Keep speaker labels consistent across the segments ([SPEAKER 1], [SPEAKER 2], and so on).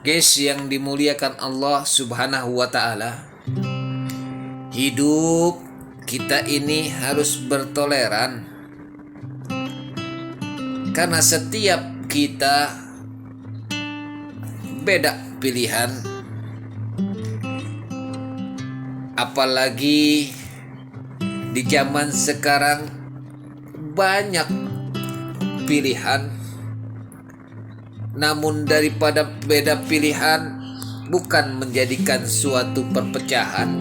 [SPEAKER 1] Guys yang dimuliakan Allah Subhanahu wa Ta'ala, hidup kita ini harus bertoleran, karena setiap kita beda pilihan. Apalagi di zaman sekarang banyak pilihan. Namun daripada beda pilihan bukan menjadikan suatu perpecahan,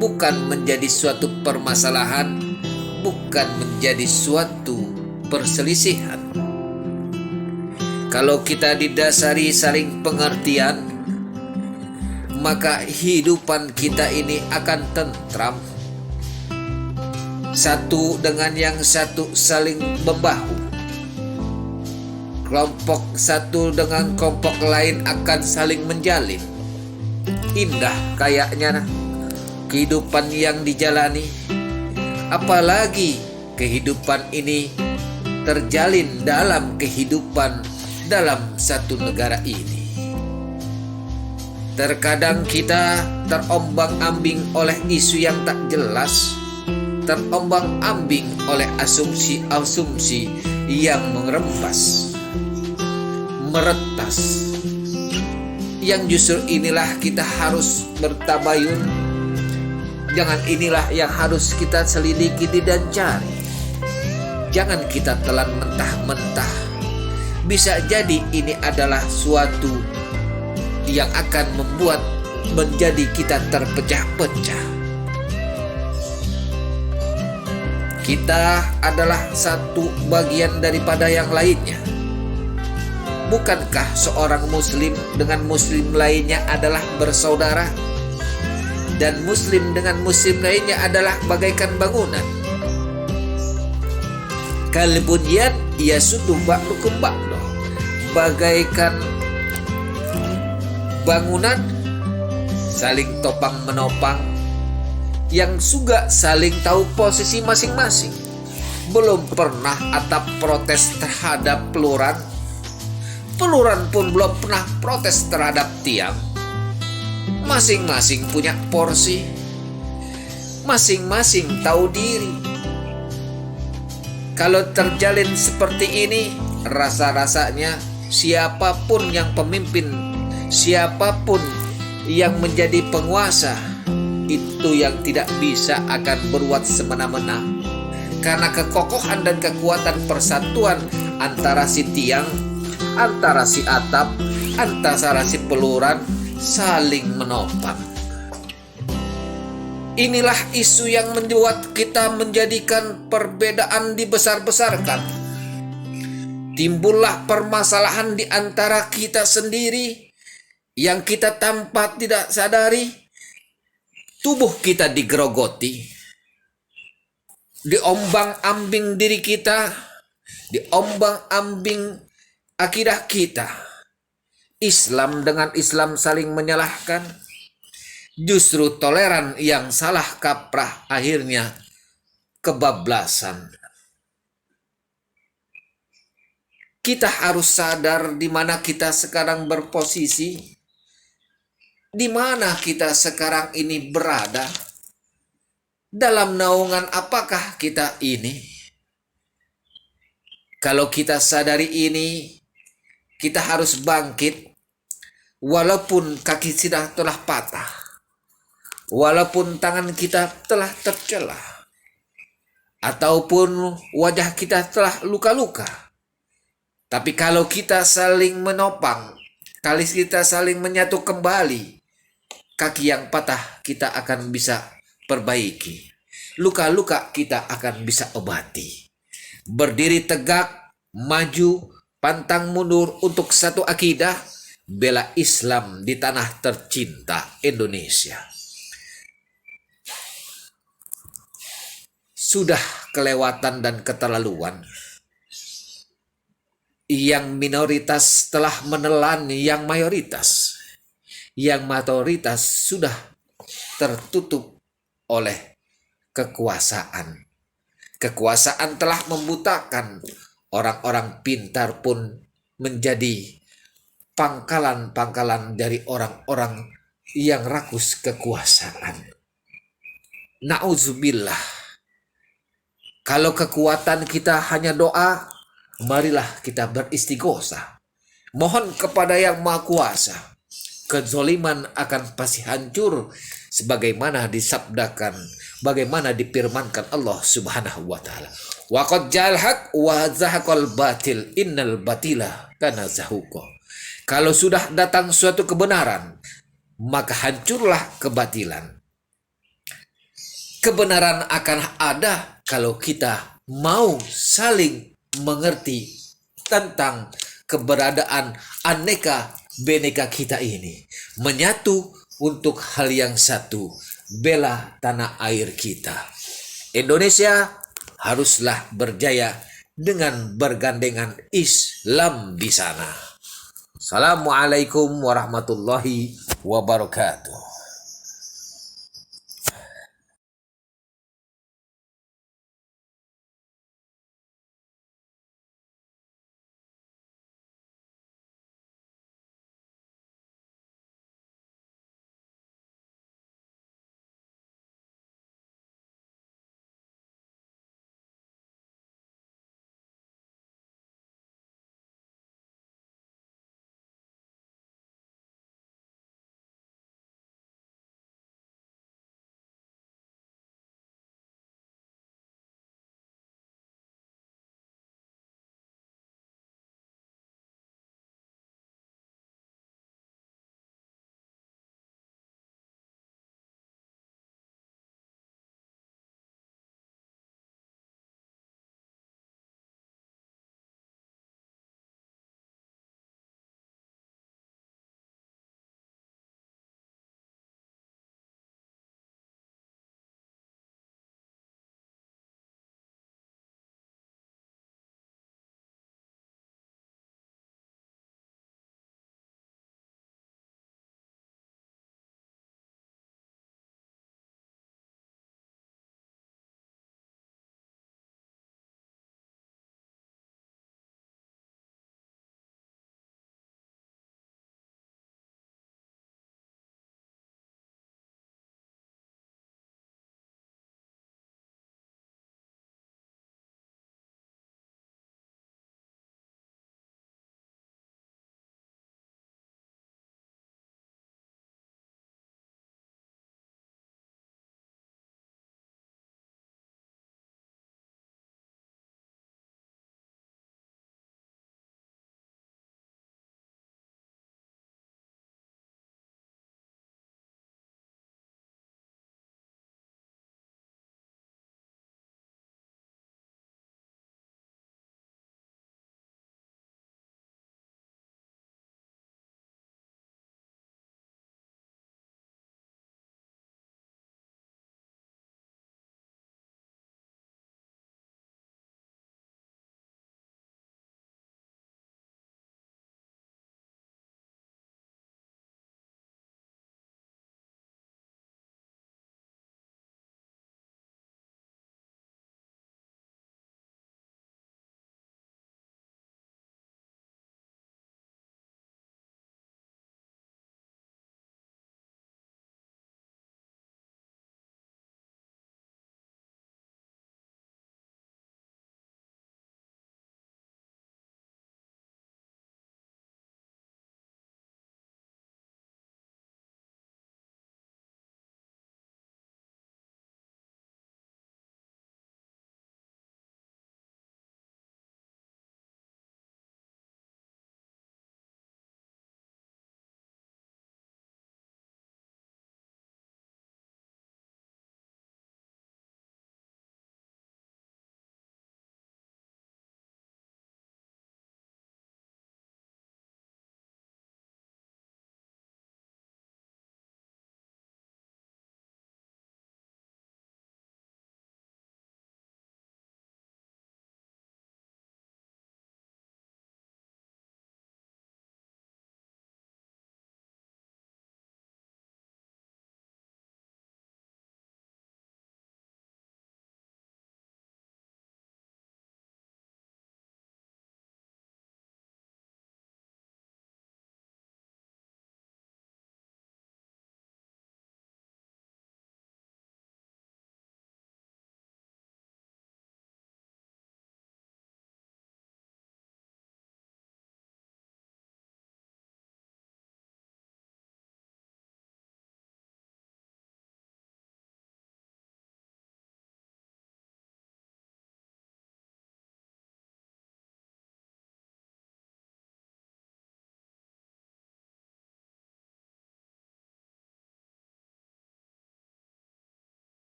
[SPEAKER 1] bukan menjadi suatu permasalahan, bukan menjadi suatu perselisihan. Kalau kita didasari saling pengertian, maka kehidupan kita ini akan tentram. Satu dengan yang satu saling membahu. Kelompok satu dengan kelompok lain akan saling menjalin. Indah kayaknya kehidupan yang dijalani. Apalagi kehidupan ini terjalin dalam kehidupan dalam satu negara ini. Terkadang kita terombang-ambing oleh isu yang tak jelas, terombang-ambing oleh asumsi-asumsi yang mengerempas, meretas. Yang justru inilah kita harus bertabayun. Jangan inilah yang harus kita selidiki dan cari. Jangan kita telan mentah-mentah. Bisa jadi ini adalah suatu yang akan membuat menjadi kita terpecah-pecah. Kita adalah satu bagian daripada yang lainnya. Bukankah seorang muslim dengan muslim lainnya adalah bersaudara? Dan muslim dengan muslim lainnya adalah bagaikan bangunan. Kalbunyan yasudu ba'dukum ba'do. Bagaikan bangunan saling topang menopang, yang juga saling tahu posisi masing-masing. Belum pernah atap protes terhadap peluran. Peluran pun belum pernah protes terhadap tiang. Masing-masing punya porsi. Masing-masing tahu diri. Kalau terjalin seperti ini, rasa-rasanya siapapun yang pemimpin, siapapun yang menjadi penguasa, itu yang tidak bisa akan berbuat semena-mena. Karena kekokohan dan kekuatan persatuan antara si tiang, antara si atap, antara si peluran saling menopang. Inilah isu yang membuat kita menjadikan perbedaan dibesar-besarkan. Timbullah permasalahan di antara kita sendiri yang kita tanpa tidak sadari. Tubuh kita digerogoti, diombang-ambing diri kita, diombang-ambing akidah kita. Islam dengan Islam saling menyalahkan. Justru toleran yang salah kaprah akhirnya kebablasan. Kita harus sadar di mana kita sekarang berposisi, di mana kita sekarang ini berada, dalam naungan apakah kita ini. Kalau kita sadari ini, kita harus bangkit, walaupun kaki kita telah patah, walaupun tangan kita telah tercelah, ataupun wajah kita telah luka-luka. Tapi kalau kita saling menopang, kalau kita saling menyatu kembali, kaki yang patah kita akan bisa perbaiki. Luka-luka kita akan bisa obati. Berdiri tegak, maju, pantang mundur untuk satu akidah, bela Islam di tanah tercinta Indonesia. Sudah kelewatan dan keterlaluan. Yang minoritas telah menelan yang mayoritas. Yang mayoritas sudah tertutup oleh kekuasaan. Kekuasaan telah membutakan orang-orang pintar pun menjadi pangkalan-pangkalan dari orang-orang yang rakus kekuasaan. Nauzubillah. Kalau kekuatan kita hanya doa, marilah kita beristighosah. Mohon kepada Yang Maha Kuasa. Kezoliman akan pasti hancur sebagaimana disabdakan, bagaimana difirmankan Allah Subhanahu wa taala. Wa qad ja'al haq wa zahaqal batil innal batila kana zahuqa. Kalau sudah datang suatu kebenaran, maka hancurlah kebatilan. Kebenaran akan ada kalau kita mau saling mengerti tentang keberadaan aneka beneka kita ini, menyatu untuk hal yang satu, bela tanah air kita. Indonesia haruslah berjaya dengan bergandengan Islam di sana. Assalamualaikum warahmatullahi wabarakatuh.